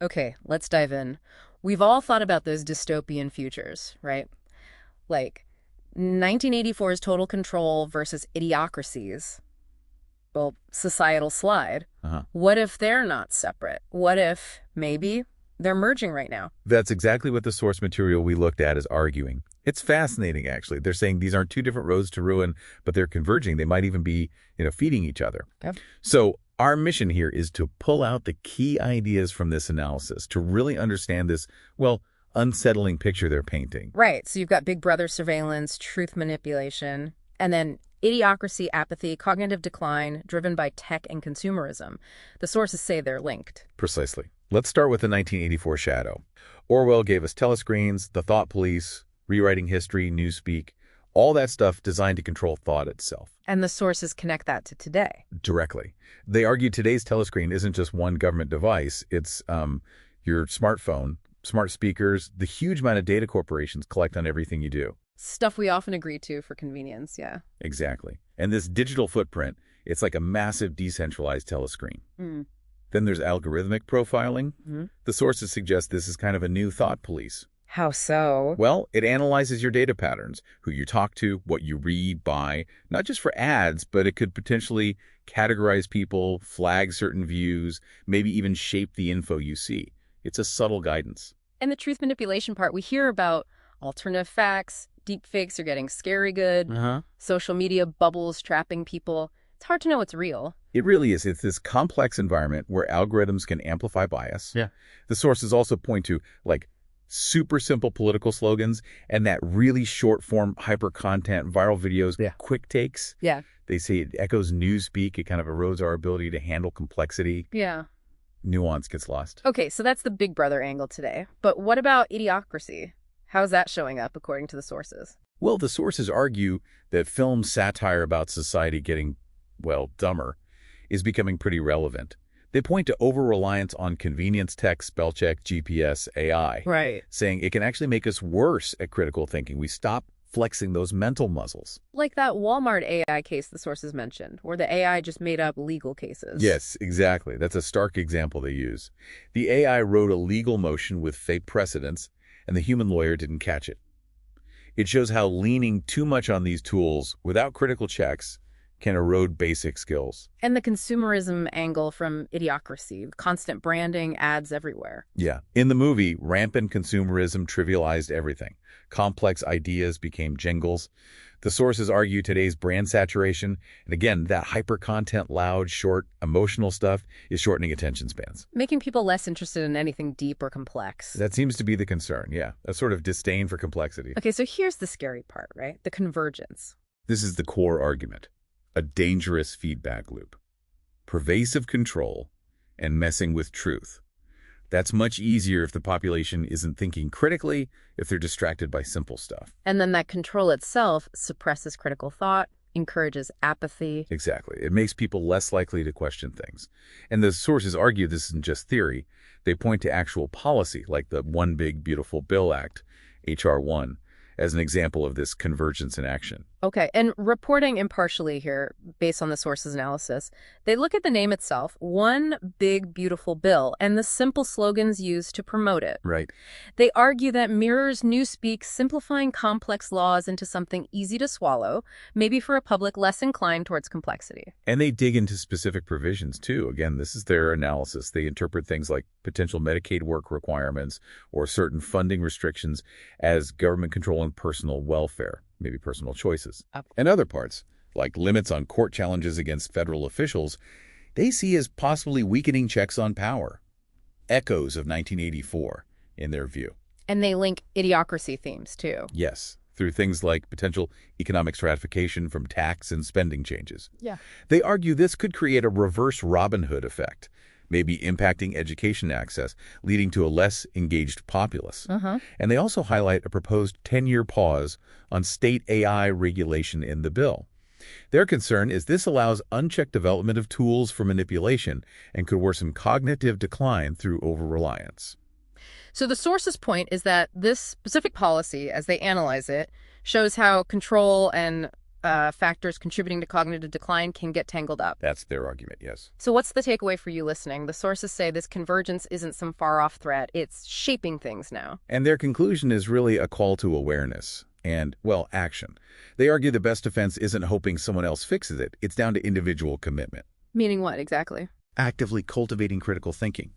Okay, let's dive in. We've all thought about those dystopian futures, right? Like 1984's Total Control versus Idiocracies. Well, societal slide. Uh-huh. What if they're not separate? What if, maybe, they're merging right now? That's exactly what the source material we looked at is arguing. It's fascinating, actually. They're saying these aren't two different roads to ruin, but they're converging. They might even be, feeding each other. Okay. So our mission here is to pull out the key ideas from this analysis to really understand this, well, unsettling picture they're painting. Right, so you've got Big Brother surveillance, truth manipulation, and then idiocracy, apathy, cognitive decline, driven by tech and consumerism. The sources say they're linked. Precisely. Let's start with the 1984 shadow. Orwell gave us telescreens, the thought police, rewriting history, newspeak, all that stuff designed to control thought itself. And the sources connect that to today. Directly. They argue today's telescreen isn't just one government device. It's your smartphone, smart speakers, the huge amount of data corporations collect on everything you do. Stuff we often agree to for convenience, yeah. Exactly. And this digital footprint, it's like a massive decentralized telescreen. Mm. Then there's algorithmic profiling. Mm-hmm. The sources suggest this is kind of a new thought police. How so? Well, it analyzes your data patterns, who you talk to, what you read, buy, not just for ads, but it could potentially categorize people, flag certain views, maybe even shape the info you see. It's a subtle guidance. And the truth manipulation part, we hear about alternative facts, deep fakes are getting scary good, social media bubbles trapping people. It's hard to know what's real. It really is. It's this complex environment where algorithms can amplify bias. Yeah. The sources also point to, super simple political slogans and that really short-form hyper-content viral videos, Yeah. quick takes. Yeah. They say it echoes newspeak. It kind of erodes our ability to handle complexity. Yeah. Nuance gets lost. Okay, so that's the Big Brother angle today. But what about idiocracy? How's that showing up according to the sources? Well, the sources argue that film satire about society getting, dumber is becoming pretty relevant. They point to over-reliance on convenience tech, spell check, GPS, AI, Right. saying it can actually make us worse at critical thinking. We stop flexing those mental muscles. Like that Walmart AI case the sources mentioned, where the AI just made up legal cases. Yes, exactly. That's a stark example they use. The AI wrote a legal motion with fake precedents, and the human lawyer didn't catch it. It shows how leaning too much on these tools without critical checks can erode basic skills. And the consumerism angle from idiocracy, constant branding, ads everywhere. Yeah. In the movie, rampant consumerism trivialized everything. Complex ideas became jingles. The sources argue today's brand saturation, and again, that hyper-content, loud, short, emotional stuff is shortening attention spans. Making people less interested in anything deep or complex. That seems to be the concern, yeah. A sort of disdain for complexity. Okay, so here's the scary part, right? The convergence. This is the core argument. A dangerous feedback loop. Pervasive control and messing with truth. That's much easier if the population isn't thinking critically, if they're distracted by simple stuff. And then that control itself suppresses critical thought, encourages apathy. Exactly. It makes people less likely to question things. And the sources argue this isn't just theory. They point to actual policy, like the One Big Beautiful Bill Act, H.R. 1, as an example of this convergence in action. Okay, and reporting impartially here, based on the sources analysis, they look at the name itself, One Big Beautiful Bill, and the simple slogans used to promote it. Right. They argue that mirrors newspeak, simplifying complex laws into something easy to swallow, maybe for a public less inclined towards complexity. And they dig into specific provisions, too. Again, this is their analysis. They interpret things like potential Medicaid work requirements or certain funding restrictions as government controlling personal welfare, maybe personal choices. And other parts, like limits on court challenges against federal officials, they see as possibly weakening checks on power. Echoes of 1984, in their view. And they link idiocracy themes, too. Yes, through things like potential economic stratification from tax and spending changes. Yeah. They argue this could create a reverse Robin Hood effect, maybe impacting education access, leading to a less engaged populace. And they also highlight a proposed 10-year pause on state AI regulation in the bill. Their concern is this allows unchecked development of tools for manipulation and could worsen cognitive decline through over-reliance. So the source's point is that this specific policy, as they analyze it, shows how control and factors contributing to cognitive decline can get tangled up. That's their argument, yes. So what's the takeaway for you listening? The sources say this convergence isn't some far-off threat. It's shaping things now. And their conclusion is really a call to awareness and, well, action. They argue the best defense isn't hoping someone else fixes it. It's down to individual commitment. Meaning what, exactly? Actively cultivating critical thinking.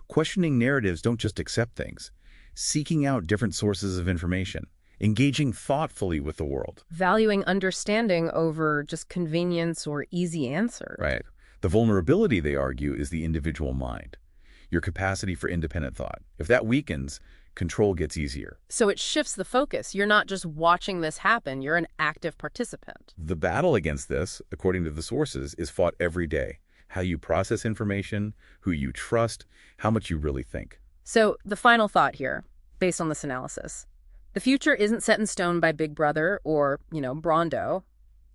Questioning narratives, don't just accept things. Seeking out different sources of information. Engaging thoughtfully with the world. Valuing understanding over just convenience or easy answers. Right. The vulnerability, they argue, is the individual mind. Your capacity for independent thought. If that weakens, control gets easier. So it shifts the focus. You're not just watching this happen, you're an active participant. The battle against this, according to the sources, is fought every day. How you process information, who you trust, how much you really think. So the final thought here, based on this analysis, the future isn't set in stone by Big Brother or, Brawndo.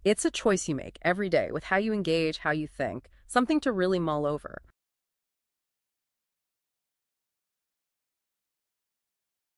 It's a choice you make every day with how you engage, how you think, something to really mull over.